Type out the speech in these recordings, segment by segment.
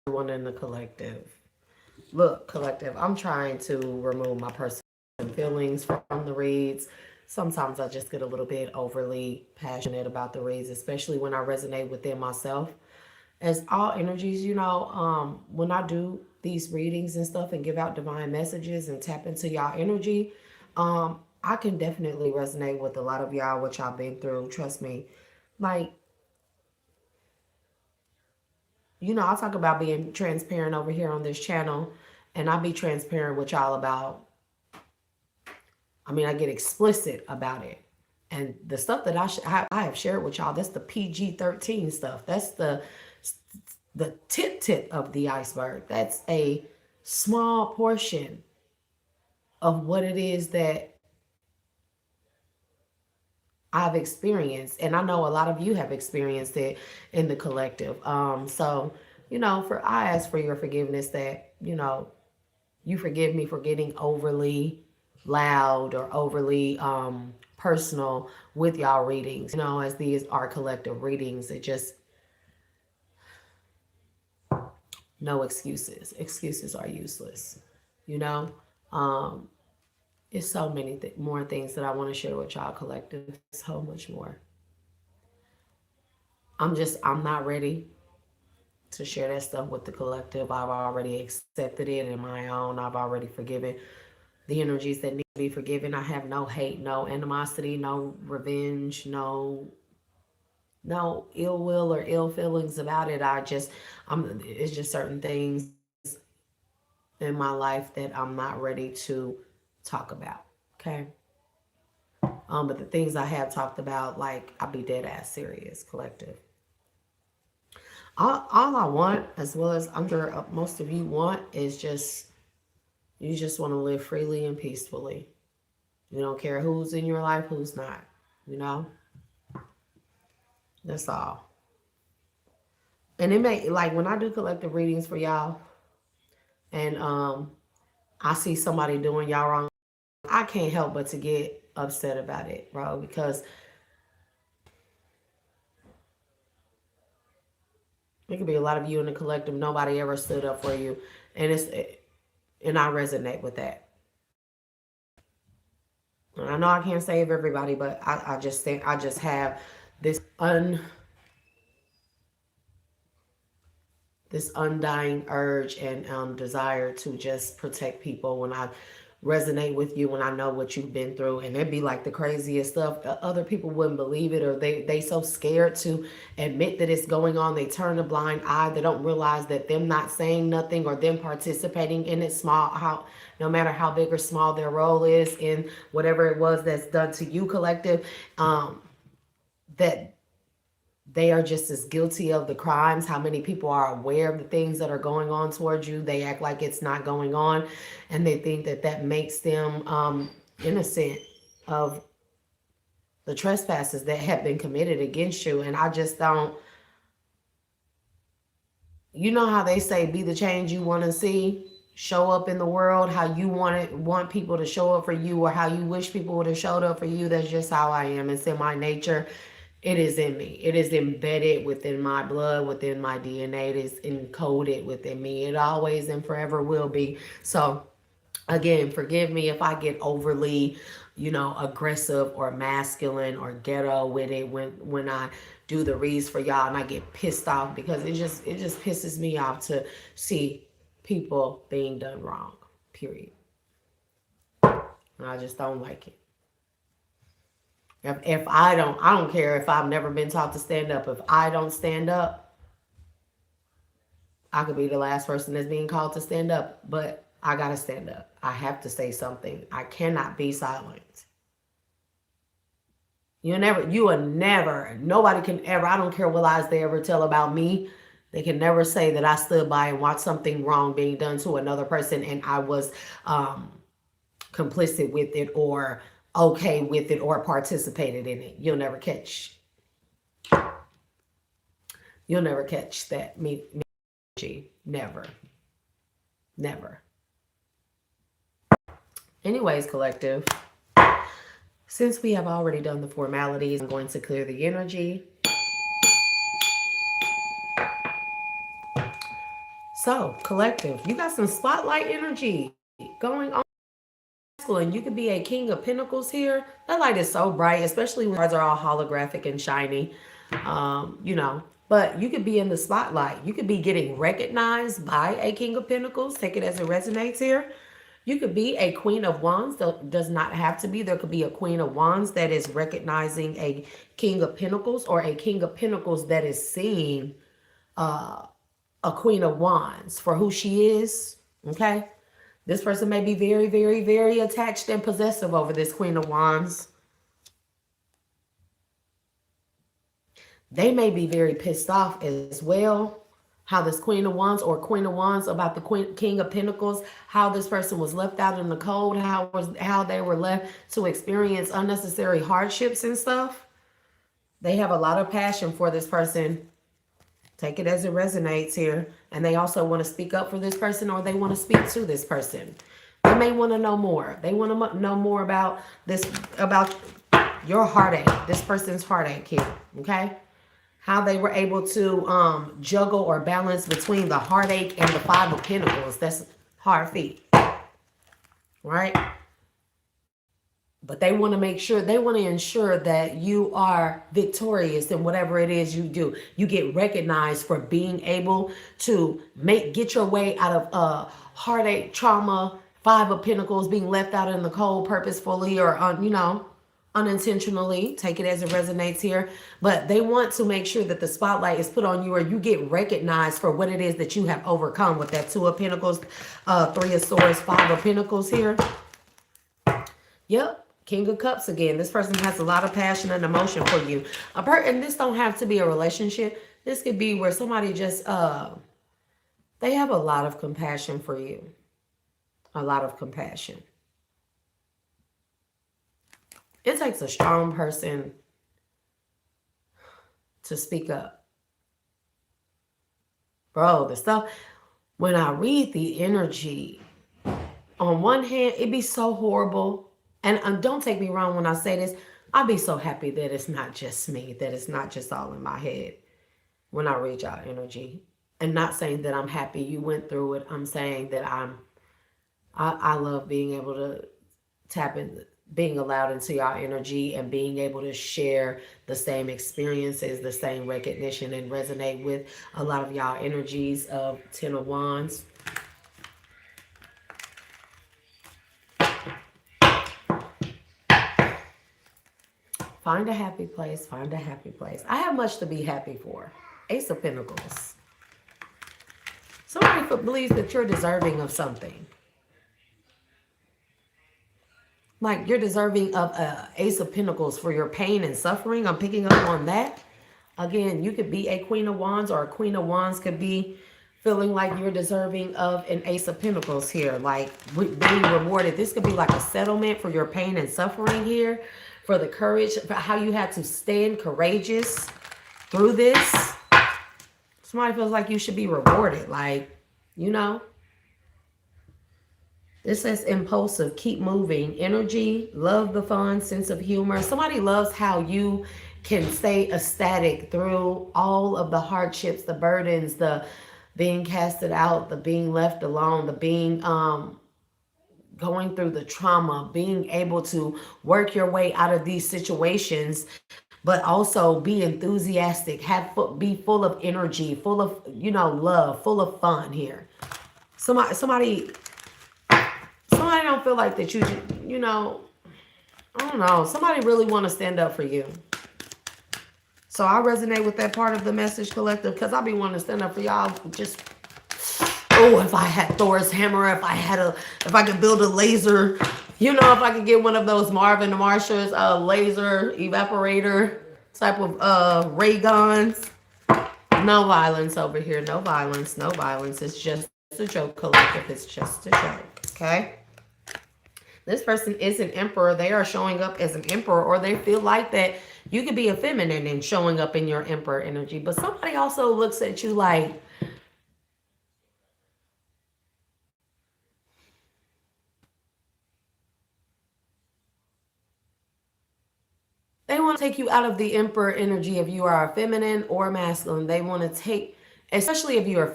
everyone in the collective. Look, collective, I'm trying to remove my personal feelings from the reads. Sometimes I just get a little bit overly passionate about the reads, especially when I resonate within myself. As all energies, when I do these readings and stuff and give out divine messages and tap into y'all energy, I can definitely resonate with a lot of y'all, what y'all been through. Trust me. Like, I talk about being transparent over here on this channel, and I be transparent with y'all about, I get explicit about it. And the stuff that I have shared with y'all, that's the PG-13 stuff. That's the tip of the iceberg. That's a small portion of what it is that I've experienced. And I know a lot of you have experienced it in the collective. So, I ask for your forgiveness that, you forgive me for getting overly loud or overly personal with y'all readings. As these are collective readings, it just, no excuses. Excuses are useless. You know, um, it's so many more things that I want to share with y'all collective. So much more. I'm not ready to share that stuff with the collective. I've already accepted it in my own. I've already forgiven the energies that need to be forgiven. I have no hate, no animosity, no revenge, no ill will or ill feelings about it. It's just certain things in my life that I'm not ready to talk about. Okay. But the things I have talked about, like, I'll be dead ass serious, collective. All I want, as well as I'm sure most of you want, is you just want to live freely and peacefully. You don't care who's in your life, who's not. You know? That's all. And it may, like, when I do collective readings for y'all, and I see somebody doing y'all wrong, I can't help but to get upset about it, bro, because it could be a lot of you in the collective. Nobody ever stood up for you, and and I resonate with that. And I know I can't save everybody, but I just think I just have this undying urge and desire to just protect people when I resonate with you, when I know what you've been through. And it'd be like the craziest stuff. Other people wouldn't believe it, or they so scared to admit that it's going on. They turn a blind eye. They don't realize that them not saying nothing or them participating in it, no matter how big or small their role is in whatever it was that's done to you, collective, that they are just as guilty of the crimes. How many people are aware of the things that are going on towards you? They act like it's not going on, and they think that that makes them innocent of the trespasses that have been committed against you. And I just don't, how they say, be the change you want to see, show up in the world how you want people to show up for you, or how you wish people would have showed up for you. That's just how I am. It's in my nature. It is in me. It is embedded within my blood, within my DNA. It is encoded within me. It always and forever will be. So, again, forgive me if I get overly, aggressive or masculine or ghetto with it when I do the reads for y'all, and I get pissed off, because it just pisses me off to see people being done wrong. Period. And I just don't like it. If I don't care if I've never been taught to stand up. If I don't stand up, I could be the last person that's being called to stand up, but I gotta stand up. I have to say something. I cannot be silent. You will never, nobody can ever, I don't care what lies they ever tell about me. They can never say that I stood by and watched something wrong being done to another person and I was complicit with it, or okay with it, or participated in it. You'll never catch that me. Never. Anyways, collective, since we have already done the formalities, I'm going to clear the energy. So, collective, you got some spotlight energy going on. Masculine, you could be a king of pentacles here. That light is so bright, especially when cards are all holographic and shiny. But you could be in the spotlight. You could be getting recognized by a king of pentacles. Take it as it resonates here. You could be a queen of wands. Does not have to be. There could be a queen of wands that is recognizing a king of pentacles, or a king of pentacles that is seeing a queen of wands for who she is. Okay. This person may be very, very, very attached and possessive over this queen of wands. They may be very pissed off as well. How this queen of wands or queen of wands about the king of pentacles, how this person was left out in the cold, how they were left to experience unnecessary hardships and stuff. They have a lot of passion for this person. Take it as it resonates here. And they also want to speak up for this person, or they want to speak to this person. They may want to know more. They want to know more about this, about your heartache, this person's heartache here. Okay. How they were able to juggle or balance between the heartache and the Five of Pentacles. That's hard feet. Right? But they want to make sure, they want to ensure that you are victorious in whatever it is you do. You get recognized for being able to get your way out of heartache, trauma, Five of Pentacles, being left out in the cold purposefully or, unintentionally. Take it as it resonates here. But they want to make sure that the spotlight is put on you, or you get recognized for what it is that you have overcome with that Two of Pentacles, Three of Swords, Five of Pentacles here. Yep. King of Cups again. This person has a lot of passion and emotion for you. And this don't have to be a relationship. This could be where somebody just, they have a lot of compassion for you. A lot of compassion. It takes a strong person to speak up. Bro, the stuff, when I read the energy, on one hand, it'd be so horrible. And don't take me wrong when I say this. I'll be so happy that it's not just me, that it's not just all in my head when I read y'all energy. And not saying that I'm happy you went through it. I'm saying that I love being able to tap in, being allowed into y'all energy and being able to share the same experiences, the same recognition, and resonate with a lot of y'all energies of Ten of Wands. Find a happy place. Find a happy place. I have much to be happy for. Ace of Pentacles. Somebody believes that you're deserving of something. Like you're deserving of Ace of Pentacles for your pain and suffering. I'm picking up on that. Again, you could be a Queen of Wands, or a Queen of Wands could be feeling like you're deserving of an Ace of Pentacles here. Like being rewarded. This could be like a settlement for your pain and suffering here. For the courage, for how you had to stand courageous through this. Somebody feels like you should be rewarded. Like, this says impulsive, keep moving, energy, love the fun, sense of humor. Somebody loves how you can stay ecstatic through all of the hardships, the burdens, the being casted out, the being left alone, the being going through the trauma, being able to work your way out of these situations, but also be enthusiastic, be full of energy, full of, love, full of fun here. Somebody don't feel like that I don't know. Somebody really want to stand up for you. So I resonate with that part of the message, collective, because I be wanting to stand up for y'all. Just, if I had Thor's hammer, if I could build a laser, if I could get one of those Marvin the Marshalls laser evaporator type of ray guns. No violence over here. No violence. No violence. It's just a joke, collective. It's just a joke. Okay? This person is an emperor. They are showing up as an emperor, or they feel like that you could be a feminine and showing up in your emperor energy. But somebody also looks at you like, they want to take you out of the emperor energy if you are a feminine or masculine. They want to take, especially if you are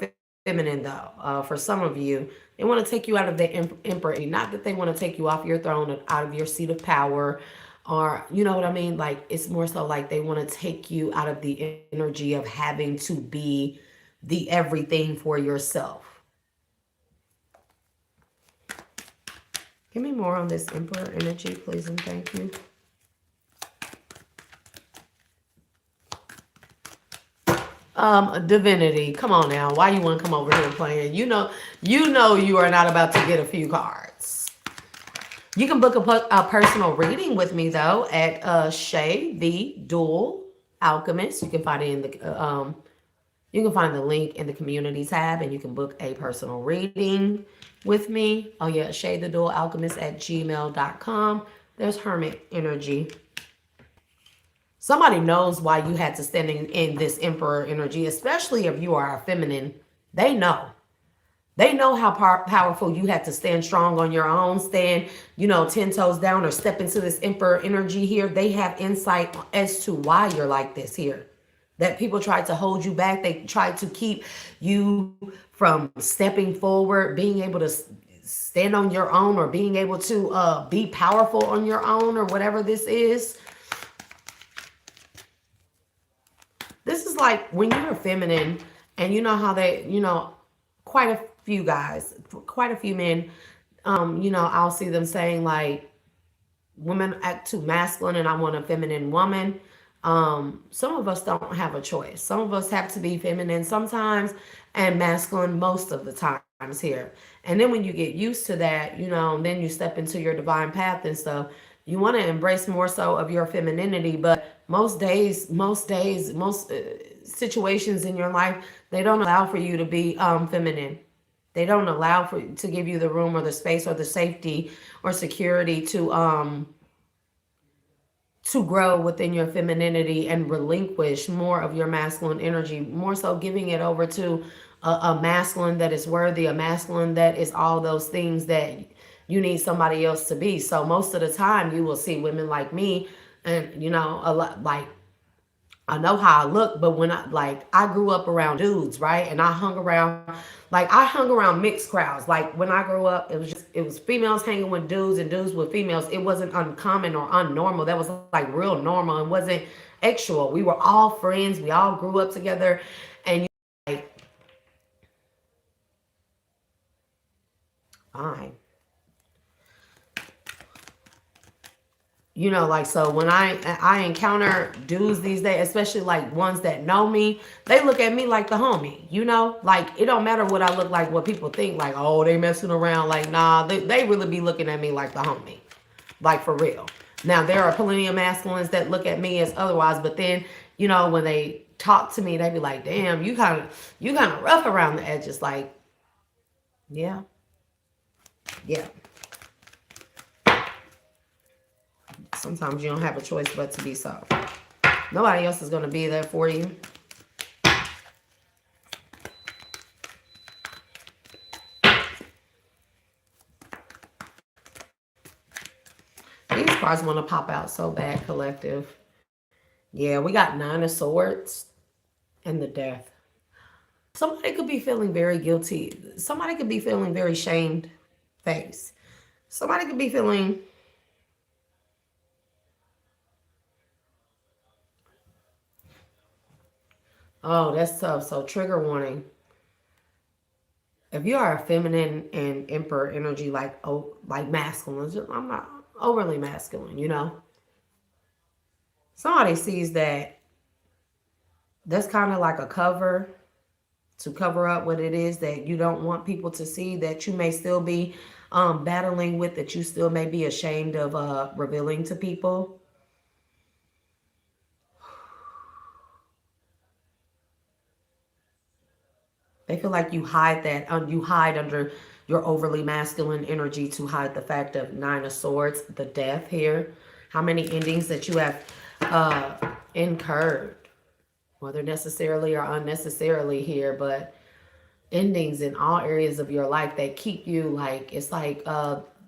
feminine though. For some of you, they want to take you out of the emperor. Not that they want to take you off your throne and out of your seat of power, or you know what I mean. Like it's more so like they want to take you out of the energy of having to be the everything for yourself. Give me more on this emperor energy, please, and thank you. Divinity, come on now. Why you want to come over here and playing? You know you are not about to get a few cards. You can book a personal reading with me though at Shay the Dual Alchemist. You can find the link in the community tab, and you can book a personal reading with me. Oh yeah, Shay the Dual Alchemist at gmail.com. There's Hermit energy. Somebody knows why you had to stand in this emperor energy, especially if you are a feminine. They know. They know how powerful you had to stand strong on your own, stand, 10 toes down or step into this emperor energy here. They have insight as to why you're like this here. That people tried to hold you back. They tried to keep you from stepping forward, being able to stand on your own, or being able to be powerful on your own, or whatever this is. This is like when you're feminine, and you know how quite a few guys, quite a few men, I'll see them saying like, women act too masculine and I want a feminine woman. Some of us don't have a choice. Some of us have to be feminine sometimes and masculine most of the times here. And then when you get used to that, then you step into your divine path and stuff. You want to embrace more so of your femininity, but most situations in your life, they don't allow for you to be feminine. They don't allow to give you the room or the space or the safety or security to grow within your femininity and relinquish more of your masculine energy, more so giving it over to a masculine that is worthy, a masculine that is all those things that you need somebody else to be. So most of the time you will see women like me, and a lot like, I know how I look, but when I grew up around dudes, right? And I hung around mixed crowds. Like when I grew up, it was females hanging with dudes and dudes with females. It wasn't uncommon or unnormal. That was like real normal and wasn't actual. We were all friends. We all grew up together, and like, fine. Like, so when I encounter dudes these days, especially like ones that know me, they look at me like the homie. Like it don't matter what I look like, what people think, like, oh, they messing around. Like, nah, they really be looking at me like the homie, like for real. Now there are plenty of masculines that look at me as otherwise, but then when they talk to me, they be like, damn, you kind of rough around the edges. Like, yeah, yeah. Sometimes you don't have a choice but to be so. Nobody else is going to be there for you. These cards want to pop out so bad, collective. Yeah, we got Nine of Swords and the Death. Somebody could be feeling very guilty. Somebody could be feeling very shamed face. Somebody could be feeling, oh, that's tough. So trigger warning. If you are a feminine and emperor energy, like masculine, I'm not overly masculine. Somebody sees that's kind of like a cover to cover up what it is that you don't want people to see, that you may still be battling with, that you still may be ashamed of revealing to people. They feel like you hide that, you hide under your overly masculine energy to hide the fact of Nine of Swords, the Death here. How many endings that you have incurred, whether necessarily or unnecessarily here, but endings in all areas of your life that keep you like, it's like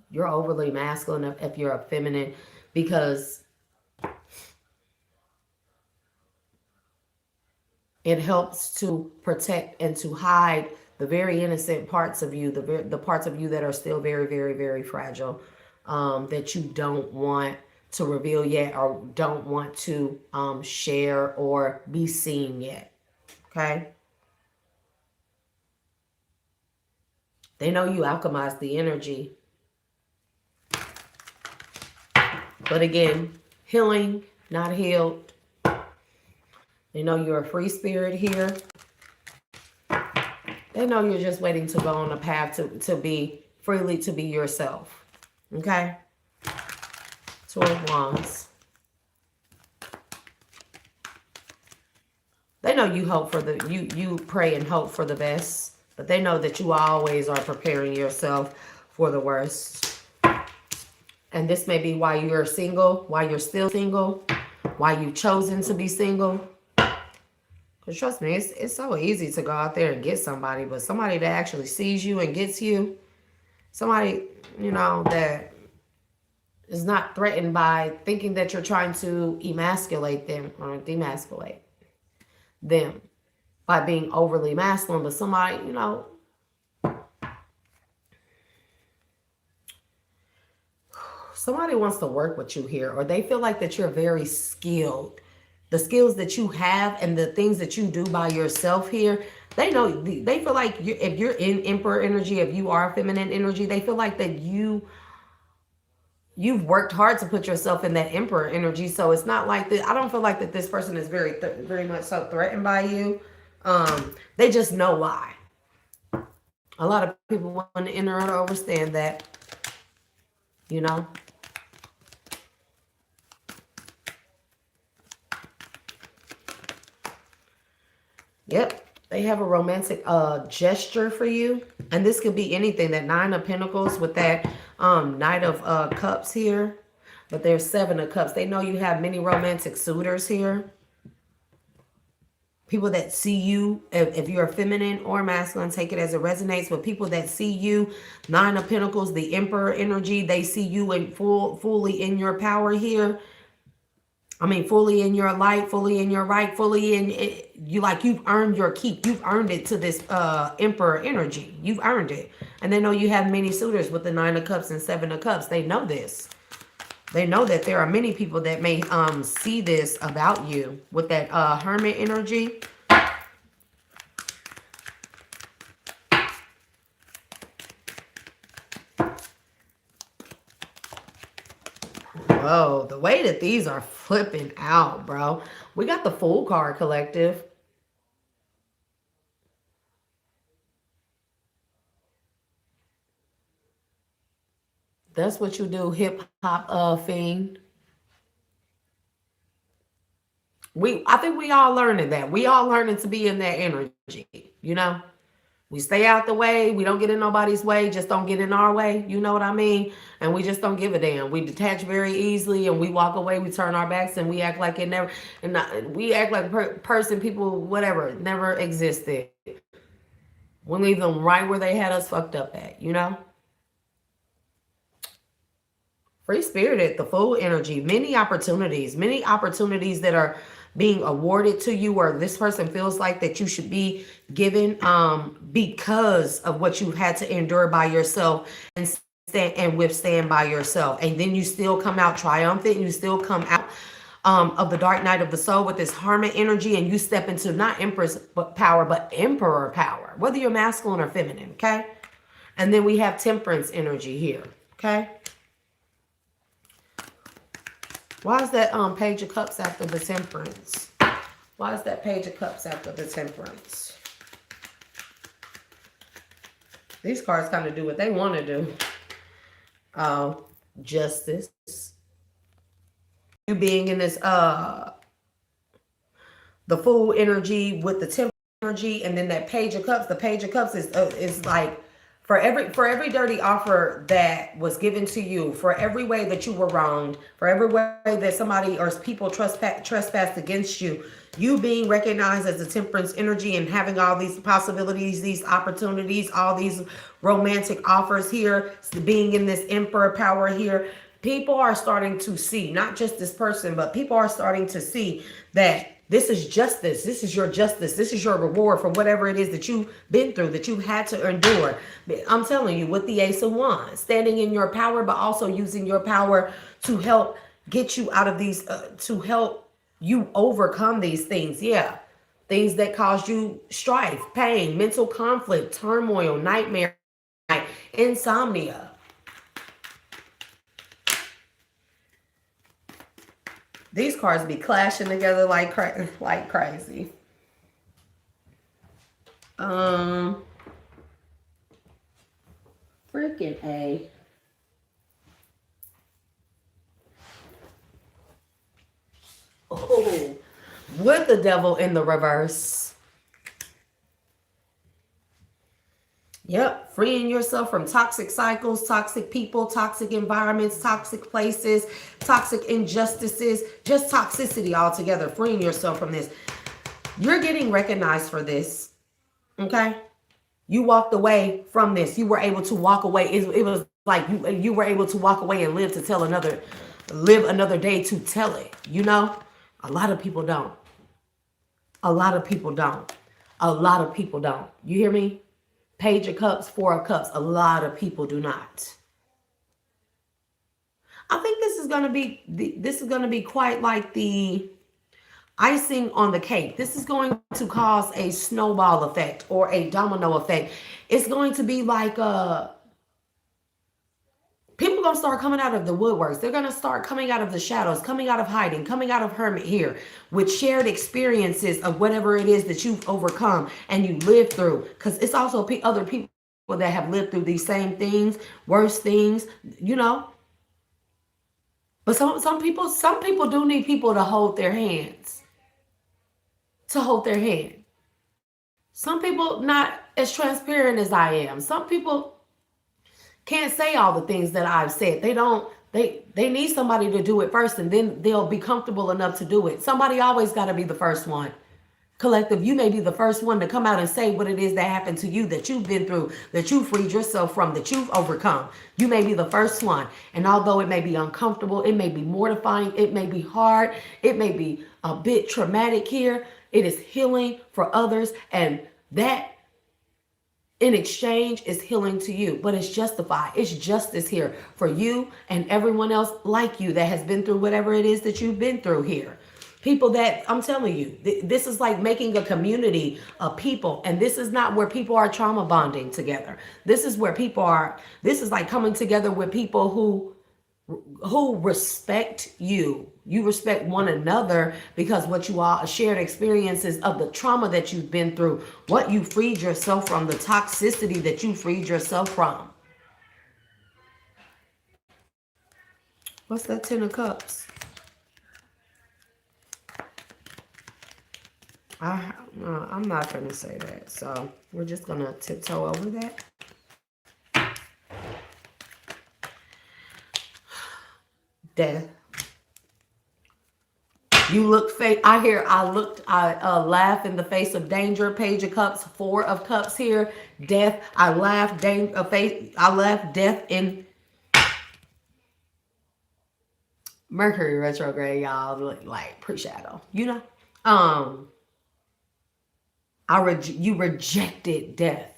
you're overly masculine if you're a feminine, because it helps to protect and to hide the very innocent parts of you, the parts of you that are still very, very, very fragile, that you don't want to reveal yet, or don't want to share or be seen yet. Okay? They know you alchemize the energy. But again, healing, not healed. They know you're a free spirit here. They know you're just waiting to go on a path to be freely, to be yourself. Okay? Two of Wands. They know you hope for you pray and hope for the best, but they know that you always are preparing yourself for the worst. And this may be why you're single, why you're still single, why you've chosen to be single. Because trust me, it's so easy to go out there and get somebody, but somebody that actually sees you and gets you, somebody, you know, that is not threatened by thinking that you're trying to emasculate them or demasculate them by being overly masculine, but somebody, you know, somebody wants to work with you here, or they feel like that you're very skilled. The skills that you have and the things that you do by yourself here, they know, they feel like if you're in Emperor energy, if you are feminine energy, they feel like that you've worked hard to put yourself in that Emperor energy. So it's not like that. I don't feel like that this person is very much so threatened by you. They just know why. A lot of people want to enter or understand that, you know. Yep, they have a romantic gesture for you. And this could be anything. That Nine of Pentacles with that Knight of Cups here. But there's Seven of Cups. They know you have many romantic suitors here. People that see you, if you're feminine or masculine, take it as it resonates. But people that see you, Nine of Pentacles, the Emperor energy, they see you in fully in your power here. I mean, fully in your light, fully in your right, fully in it. You, like, you've earned your keep. You've earned it to this Emperor energy. You've earned it. And they know you have many suitors with the Nine of Cups and Seven of Cups. They know this. They know that there are many people that may see this about you with that Hermit energy. Whoa, the way that these are flipping out, bro. We got the Fool card, collective. That's what you do, hip-hop fiend. I think we all learning that. We all learning to be in that energy, you know? We stay out the way. We don't get in nobody's way. Just don't get in our way. You know what I mean? And we just don't give a damn. We detach very easily and we walk away. We turn our backs and we act like it never, we act like person, people, whatever, never existed. We leave them right where they had us fucked up at, you know? Free spirited, the Fool energy, many opportunities that are being awarded to you, or this person feels like that you should be given because of what you've had to endure by yourself and stand and withstand by yourself. And then you still come out triumphant. You still come out of the dark night of the soul with this Hermit energy, and you step into not Empress power, but Emperor power, whether you're masculine or feminine, okay? And then we have Temperance energy here, okay? Why is that Page of Cups after the Temperance? Why is that Page of Cups after the Temperance? These cards kind of do what they want to do. Justice. You being in this the Fool energy with the Temperance energy, and then that Page of Cups. The Page of Cups is like, for every dirty offer that was given to you, for every way that you were wronged, for every way that somebody or people trespassed against you, you being recognized as the Temperance energy and having all these possibilities, these opportunities, all these romantic offers here, being in this Emperor power here, people are starting to see, not just this person, but people are starting to see that This is justice. This is your justice. This is your reward for whatever it is that you've been through, that you've had to endure. I'm telling you, with the Ace of Wands, standing in your power, but also using your power to help get you out of these, to help you overcome these things. Yeah. Things that cause you strife, pain, mental conflict, turmoil, nightmare, insomnia. These cards be clashing together like crazy. Freaking A. Oh, with the devil in the reverse. Yep, freeing yourself from toxic cycles, toxic people, toxic environments, toxic places, toxic injustices, just toxicity altogether. Freeing yourself from this. You're getting recognized for this, okay? You walked away from this. You were able to walk away. It was like you were able to walk away and live another day to tell it, you know? A lot of people don't. A lot of people don't. A lot of people don't. You hear me? Page of Cups, Four of Cups. A lot of people do not. I think this is going to be quite like the icing on the cake. This is going to cause a snowball effect or a domino effect. It's going to be like people are going to start coming out of the woodworks. They're going to start coming out of the shadows, coming out of hiding, coming out of hermit here with shared experiences of whatever it is that you've overcome and you lived through. Because it's also other people that have lived through these same things, worse things, you know. But some people do need people to hold their hands. To hold their hand. Some people not as transparent as I am. Some people can't say all the things that I've said. They need somebody to do it first, and then they'll be comfortable enough to do it. Somebody always got to be the first one. Collective, you may be the first one to come out and say what it is that happened to you, that you've been through, that you freed yourself from, that you've overcome. You may be the first one. And although it may be uncomfortable, it may be mortifying, it may be hard, it may be a bit traumatic here, it is healing for others, and that in exchange is healing to you. But it's justified. It's justice here for you and everyone else like you that has been through whatever it is that you've been through here. People that, I'm telling you, this is like making a community of people. And this is not where people are trauma bonding together. This is where people are, this is like coming together with people who respect you. You respect one another because what you all shared experiences of the trauma that you've been through, what you freed yourself from, the toxicity that you freed yourself from. What's that 10 of Cups? I'm not going to say that. So we're just going to tiptoe over that. Death. You look fake. I laugh in the face of danger. Page of Cups, Four of Cups here. Death. I laugh death in Mercury retrograde, y'all. Like pre-shadow, you know. You rejected death.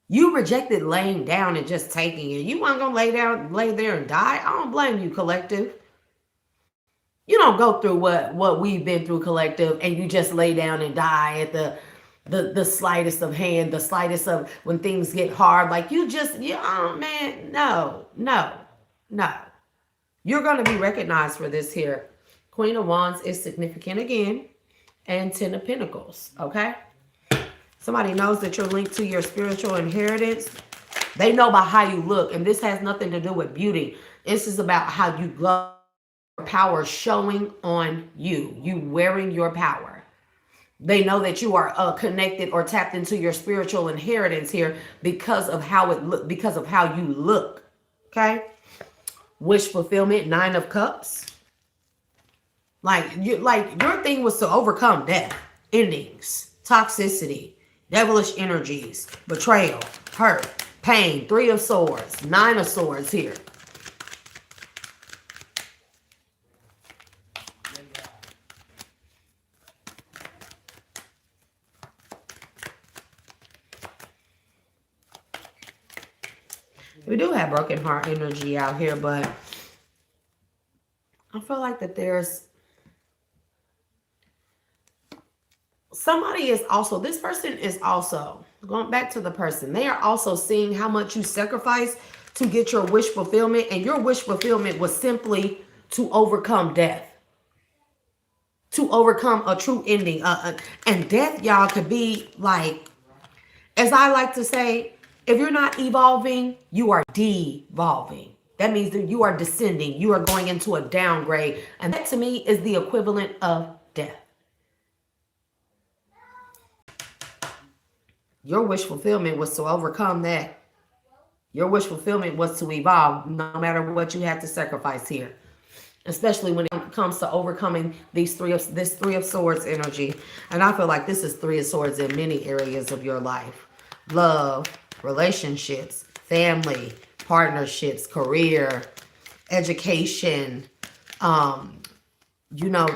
You rejected laying down and just taking it. You weren't gonna lay there and die. I don't blame you, collective. You don't go through what we've been through, collective, and you just lay down and die at the slightest of hand, the slightest of when things get hard. Like man, no. You're gonna be recognized for this here. Queen of Wands is significant again, and 10 of Pentacles. Okay. Somebody knows that you're linked to your spiritual inheritance. They know by how you look. And this has nothing to do with beauty. This is about how you glow. Power showing on you. You wearing your power. They know that you are connected or tapped into your spiritual inheritance here because of how it look, because of how you look. Okay. Wish fulfillment, 9 of Cups. Like your thing was to overcome death, endings, toxicity, devilish energies, betrayal, hurt, pain, 3 of Swords, 9 of Swords here. We do have broken heart energy out here, but I feel like that there's somebody is also, this person is also, going back to the person, they are also seeing how much you sacrifice to get your wish fulfillment. And your wish fulfillment was simply to overcome death, to overcome a true ending. And death, y'all, could be like, as I like to say, if you're not evolving, you are devolving. That means that you are descending. You are going into a downgrade. And that to me is the equivalent of death. Your wish fulfillment was to overcome that. Your wish fulfillment was to evolve, no matter what you had to sacrifice here. Especially when it comes to overcoming this Three of Swords energy. And I feel like this is Three of Swords in many areas of your life. Love, relationships, family, partnerships, career, education, you know,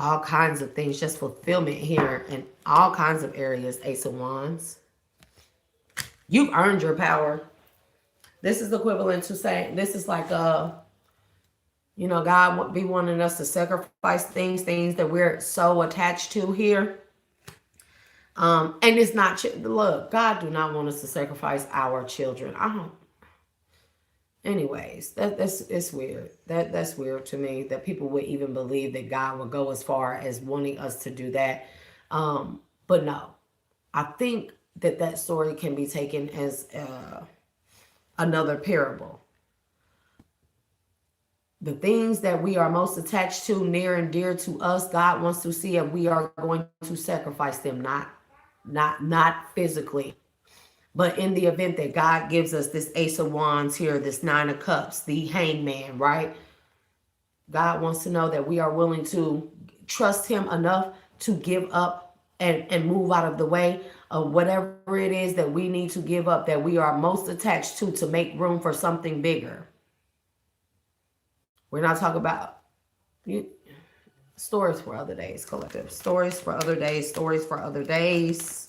all kinds of things, just fulfillment here in all kinds of areas. Ace of Wands. You've earned your power. This is equivalent to saying, this is like, you know, God would be wanting us to sacrifice things that we're so attached to here. And it's not, look, God do not want us to sacrifice our children. I don't. Anyways, it's weird. That's weird to me that people would even believe that God would go as far as wanting us to do that. But no, I think that story can be taken as another parable. The things that we are most attached to, near and dear to us, God wants to see if we are going to sacrifice them, not physically. But in the event that God gives us this Ace of Wands here, this Nine of Cups, the Hangman, right? God wants to know that we are willing to trust him enough to give up and move out of the way of whatever it is that we need to give up, that we are most attached to make room for something bigger. We're not talking about stories for other days, collective. Stories for other days, stories for other days.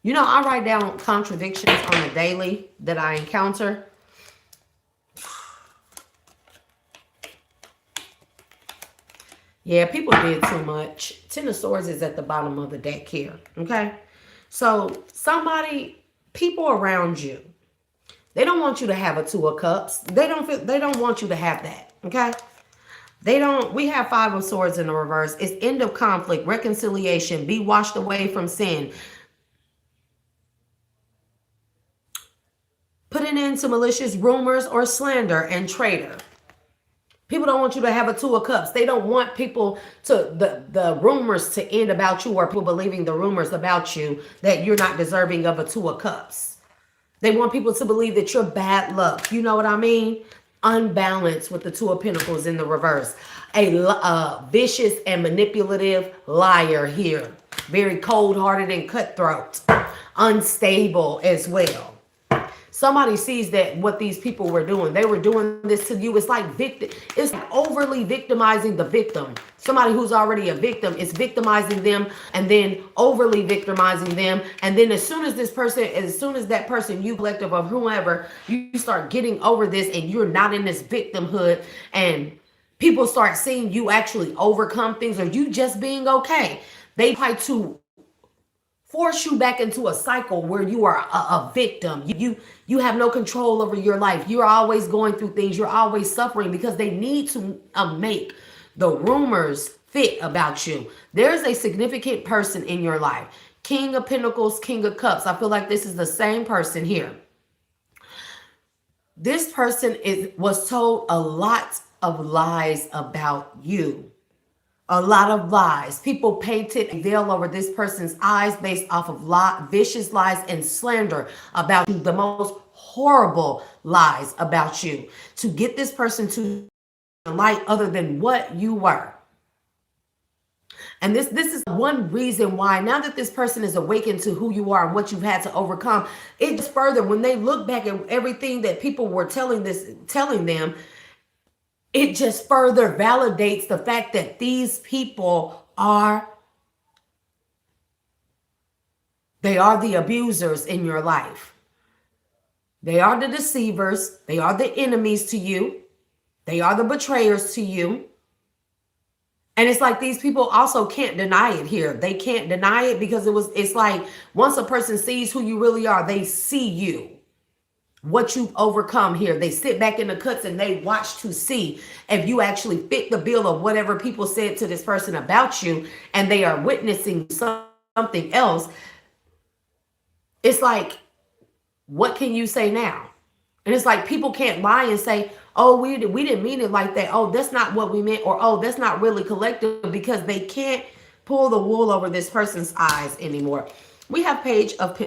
You know, I write down contradictions on the daily that I encounter. Yeah, people did too much. Ten of Swords is at the bottom of the deck here, okay? So people around you, they don't want you to have a Two of Cups. They don't want you to have that, okay? We have Five of Swords in the reverse. It's end of conflict, reconciliation, be washed away from sin. Put an end to malicious rumors or slander and traitor. People don't want you to have a Two of Cups. They don't want people to, the rumors to end about you, or people believing the rumors about you that you're not deserving of a Two of Cups. They want people to believe that you're bad luck. You know what I mean? Unbalanced with the Two of Pentacles in the reverse. A vicious and manipulative liar here. Very cold-hearted and cutthroat. Unstable as well. Somebody sees that what these people were doing, they were doing this to you. It's like it's overly victimizing the victim. Somebody who's already a victim is victimizing them and then overly victimizing them. And then as soon as that person, you collective of whoever, you start getting over this and you're not in this victimhood and people start seeing you actually overcome things or you just being okay. They try to force you back into a cycle where you are a victim. You have no control over your life. You're always going through things. You're always suffering because they need to make the rumors fit about you. There's a significant person in your life. King of Pentacles, King of Cups. I feel like this is the same person here. This person was told a lot of lies about you. A lot of lies. People painted a veil over this person's eyes based off of vicious lies and slander about you. The most horrible lies about you to get this person to the light other than what you were. And this is one reason why now that this person is awakened to who you are and what you've had to overcome, it's further when they look back at everything that people were telling them. it just further validates the fact that these people they are the abusers in your life. They are the deceivers. They are the enemies to you. They are the betrayers to you. And it's like these people also can't deny it here. They can't deny it because it's like once a person sees who you really are, they see you, what you've overcome here. They sit back in the cuts and they watch to see if you actually fit the bill of whatever people said to this person about you, and they are witnessing something else. It's like, what can you say now? And it's like people can't lie and say, oh, we didn't mean it like that. Oh, that's not what we meant. Or, oh, that's not really collective, because they can't pull the wool over this person's eyes anymore. We have Page of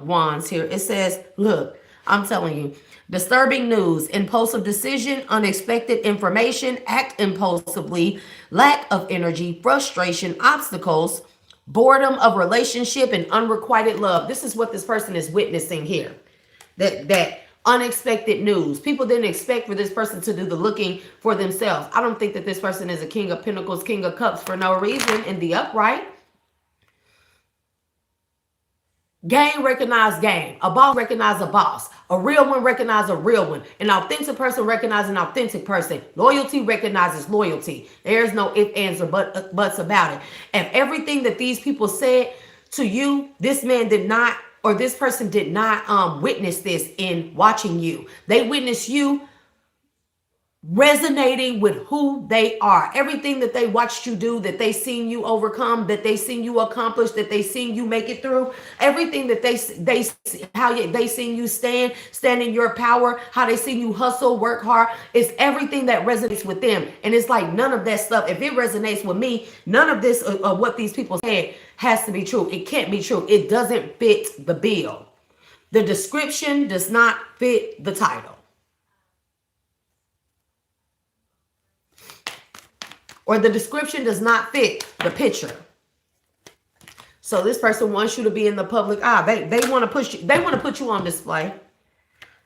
Wands here. It says, look, I'm telling you, disturbing news, impulsive decision, unexpected information, act impulsively, lack of energy, frustration, obstacles, boredom of relationship, and unrequited love. This is what this person is witnessing here. That unexpected news. People didn't expect for this person to do the looking for themselves. I don't think that this person is a King of Pentacles, King of Cups for no reason in the upright. Game recognize game. A boss recognize a boss. A real one recognize a real one. An authentic person recognize an authentic person. Loyalty recognizes loyalty. There's no ifs, ands, or buts about it. If everything that these people said to you, this man did not, or this person did not witness this in watching you. They witnessed you resonating with who they are. Everything that they watched you do, that they seen you overcome, that they seen you accomplish, that they seen you make it through, everything that they seen you stand in your power, how they seen you hustle, work hard, it's everything that resonates with them. And it's like none of that stuff, if it resonates with me, none of this of what these people said has to be true. It can't be true. It doesn't fit the bill. The description does not fit the title. Or the description does not fit the picture. So this person wants you to be in the public eye. They want to push you. They want to put you on display.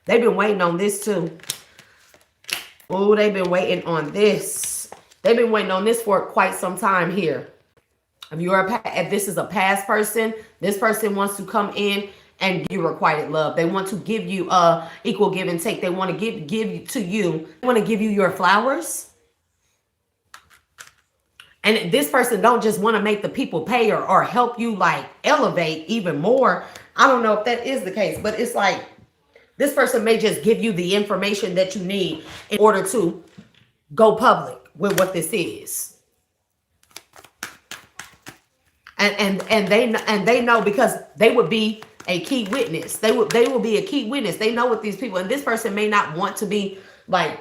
They've been waiting on this too. Oh, they've been waiting on this. They've been waiting on this for quite some time here. If this is a past person, this person wants to come in and give you requited love. They want to give you equal give and take. They want to give to you. They want to give you your flowers. And this person don't just want to make the people pay or help you like elevate even more. I don't know if that is the case, but it's like this person may just give you the information that you need in order to go public with what this is. And they know, because they would be a key witness. They will be a key witness. They know what these people, and this person may not want to be like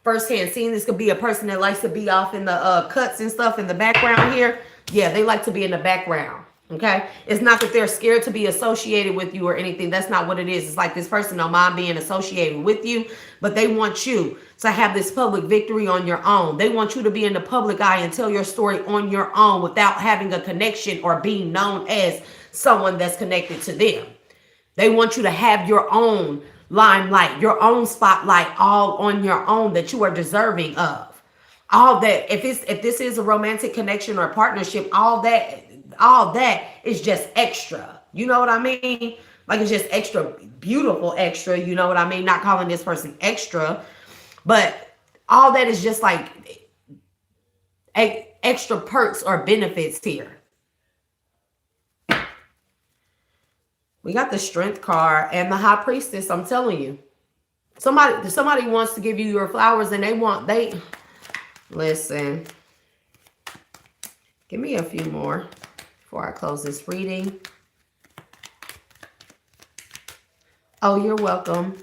firsthand seeing. This could be a person that likes to be off in the cuts and stuff in the background here. Yeah, they like to be in the background. Okay, it's not that they're scared to be associated with you or anything. That's not what it is. It's like this person don't mind being associated with you, but they want you to have this public victory on your own. They want you to be in the public eye and tell your story on your own without having a connection or being known as someone that's connected to them. They want you to have your own limelight, your own spotlight, all on your own, that you are deserving of. All that, if this is a romantic connection or partnership, all that is just extra. You know what I mean? Like, it's just extra beautiful extra. You know what I mean? Not calling this person extra, but all that is just like extra perks or benefits here. We got the Strength card and the High Priestess. I'm telling you, somebody wants to give you your flowers, and listen. Give me a few more before I close this reading. Oh, you're welcome,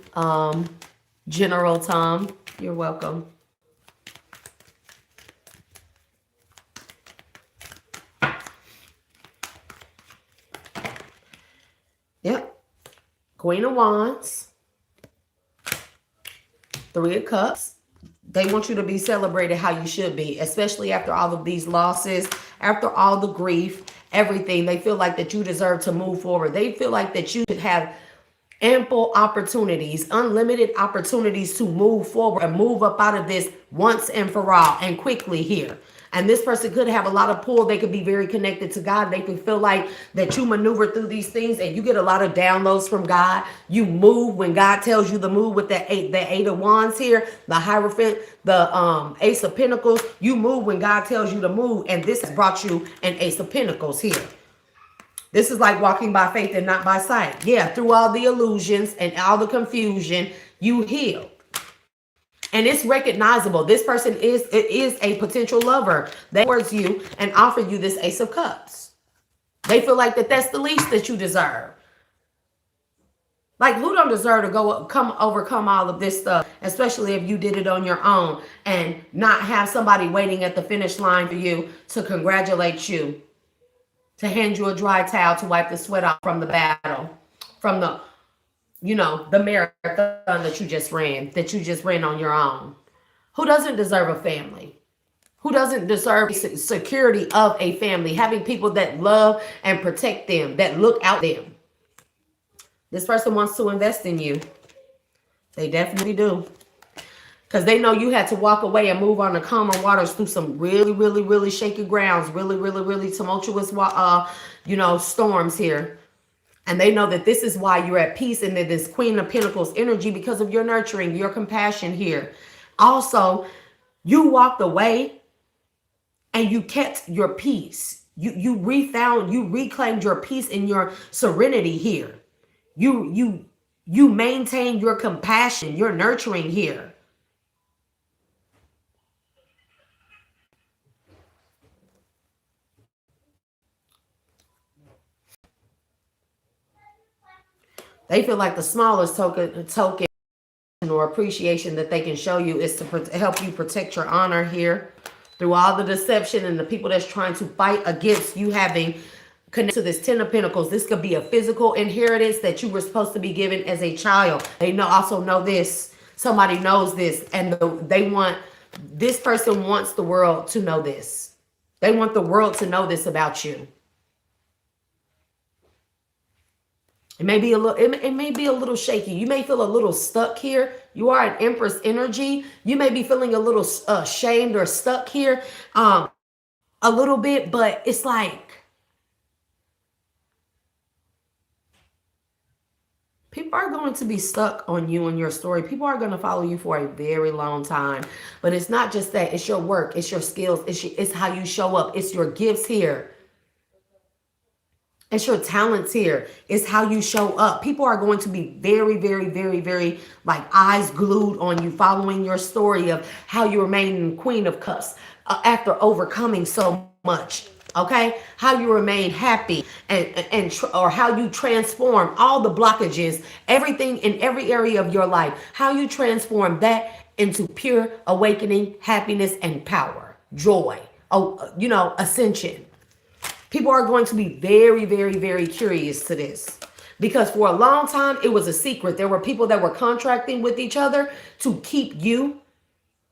General Tom. You're welcome. Yep. Queen of Wands. Three of Cups. They want you to be celebrated how you should be, especially after all of these losses, after all the grief, everything. They feel like that you deserve to move forward. They feel like that you should have ample opportunities, unlimited opportunities to move forward and move up out of this once and for all and quickly here. And this person could have a lot of pull. They could be very connected to God. They could feel like that you maneuver through these things and you get a lot of downloads from God. You move when God tells you to move with the eight of wands here, the Hierophant, the Ace of Pentacles. You move when God tells you to move. And this has brought you an Ace of Pentacles here. This is like walking by faith and not by sight. Yeah, through all the illusions and all the confusion, you heal. And it's recognizable. This person is a potential lover. They towards you and offer you this Ace of Cups. They feel like that's the least that you deserve. Like, who don't deserve to overcome all of this stuff, especially if you did it on your own and not have somebody waiting at the finish line for you to congratulate you, to hand you a dry towel to wipe the sweat off from the battle, from the marathon that you just ran on your own. Who doesn't deserve a family? Who doesn't deserve security of a family? Having people that love and protect them, that look out them. This person wants to invest in you. They definitely do. Because they know you had to walk away and move on to calmer waters through some really, really, really shaky grounds, really, really, really tumultuous, storms here. And they know that this is why you're at peace and that this Queen of Pentacles energy, because of your nurturing, your compassion here. Also, you walked away and you kept your peace. You reclaimed your peace and your serenity here. You maintained your compassion, your nurturing here. They feel like the smallest token or appreciation that they can show you is to help you protect your honor here through all the deception and the people that's trying to fight against you having connected to this Ten of Pentacles. This could be a physical inheritance that you were supposed to be given as a child. They also know this. Somebody knows this, and this person wants the world to know this. They want the world to know this about you. It may be a little shaky. You may feel a little stuck here. You are an Empress energy. You may be feeling a little shamed or stuck here a little bit, but it's like people are going to be stuck on you and your story. People are going to follow you for a very long time. But it's not just that. It's your work. It's your skills. It's how you show up. It's your gifts here. It's your talents here. It's how you show up. People are going to be very, very, very, very like eyes glued on you, following your story of how you remain Queen of Cups after overcoming so much. Okay, how you remain happy or how you transform all the blockages, everything in every area of your life, how you transform that into pure awakening, happiness, and power, joy, ascension. People are going to be very, very, very curious to this because for a long time, it was a secret. There were people that were contracting with each other to keep you,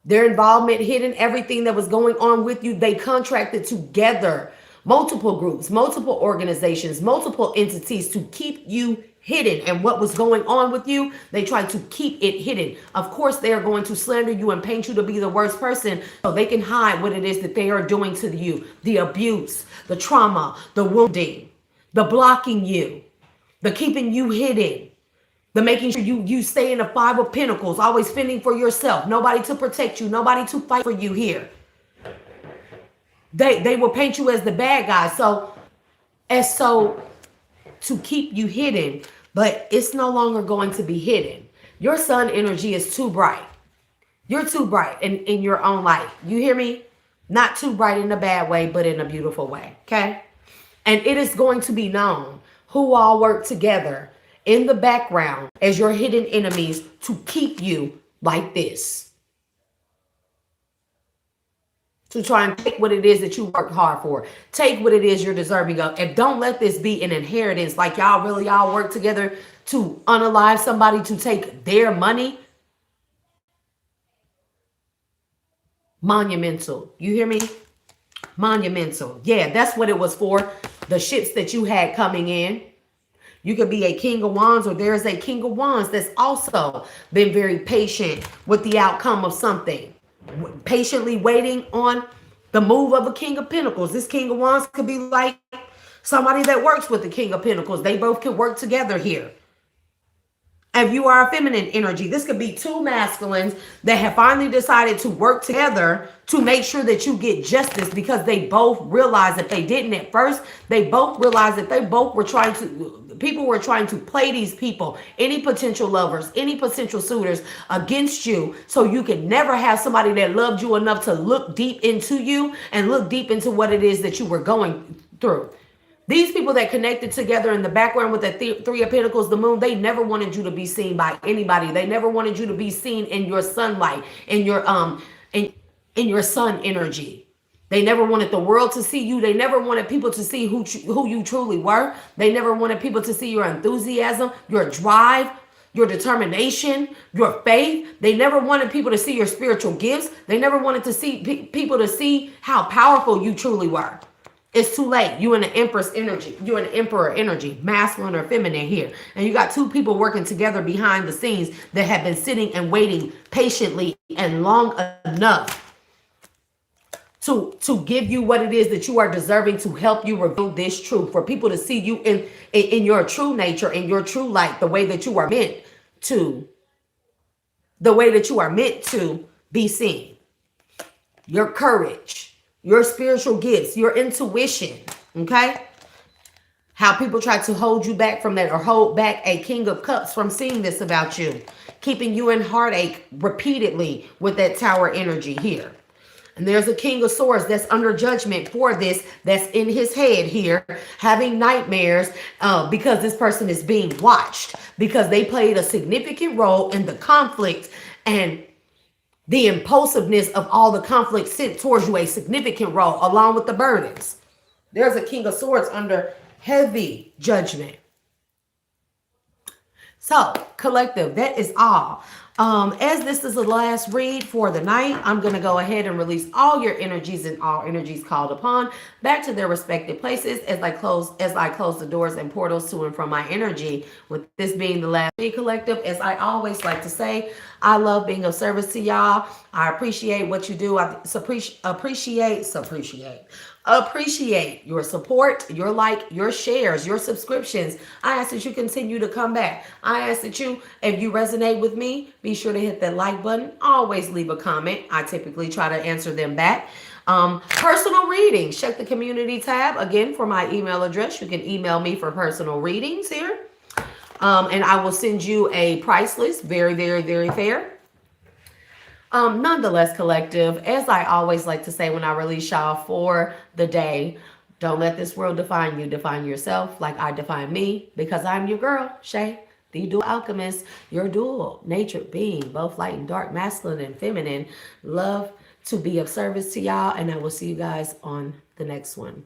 their involvement hidden, everything that was going on with you. They contracted together, multiple groups, multiple organizations, multiple entities to keep you hidden. And what was going on with you, they tried to keep it hidden. Of course, they are going to slander you and paint you to be the worst person so they can hide what it is that they are doing to you. The abuse, the trauma, the wounding, the blocking you, the keeping you hidden, the making sure you stay in the Five of Pentacles, always fending for yourself. Nobody to protect you, nobody to fight for you here. They will paint you as the bad guy. So to keep you hidden, but it's no longer going to be hidden. Your sun energy is too bright. You're too bright in your own light. You hear me? Not too bright in a bad way, but in a beautiful way. Okay? And it is going to be known who all work together in the background as your hidden enemies to keep you like this. To try and take what it is that you worked hard for. Take what it is you're deserving of. And don't let this be an inheritance like y'all really all work together to unalive somebody to take their money. Monumental. You hear me? Monumental. Yeah, that's what it was for. The ships that you had coming in. You could be a king of wands, or there is a king of wands that's also been very patient with the outcome of something, patiently waiting on the move of a king of pentacles. This king of wands could be like somebody that works with the king of pentacles. They both could work together here. If you are a feminine energy, this could be two masculines that have finally decided to work together to make sure that you get justice, because they both realized that they didn't at first. They both realized that they both were trying to, people were trying to play these people, any potential lovers, any potential suitors against you, so you could never have somebody that loved you enough to look deep into you and look deep into what it is that you were going through. These people that connected together in the background with the Three of Pentacles, the moon, they never wanted you to be seen by anybody. They never wanted you to be seen in your sunlight, in your in your sun energy. They never wanted the world to see you. They never wanted people to see who you truly were. They never wanted people to see your enthusiasm, your drive, your determination, your faith. They never wanted people to see your spiritual gifts. They never wanted to see people to see how powerful you truly were. It's too late. You in the Empress energy. You're in the Emperor energy, masculine or feminine here. And you got two people working together behind the scenes that have been sitting and waiting patiently and long enough to give you what it is that you are deserving, to help you reveal this truth, for people to see you in your true nature, in your true light, the way that you are meant to, be seen. Your courage, your spiritual gifts, your intuition, okay? How people try to hold you back from that, or hold back a King of Cups from seeing this about you, keeping you in heartache repeatedly with that Tower energy here. And there's a King of Swords that's under judgment for this, that's in his head here, having nightmares because this person is being watched, because they played a significant role in the conflict, and the impulsiveness of all the conflict sent towards you a significant role, along with the burdens. There's a King of Swords under heavy judgment. So, collective, that is all. As this is the last read for the night, I'm going to go ahead and release all your energies and all energies called upon back to their respective places as I close the doors and portals to and from my energy. With this being the last read, collective, as I always like to say, I love being of service to y'all. I appreciate what you do. I appreciate your support, your like, your shares, your subscriptions. I ask that you continue to come back. I ask that you, if you resonate with me, be sure to hit that like button. Always leave a comment. I typically try to answer them back. Personal readings, check the community tab again for my email address. You can email me for personal readings here. And I will send you a price list. Very, very, very fair. Nonetheless, collective, as I always like to say when I release y'all for the day, don't let this world define you. Define yourself like I define me, because I'm your girl, Shay, the dual alchemist, your dual nature being, both light and dark, masculine and feminine. Love to be of service to y'all, and I will see you guys on the next one.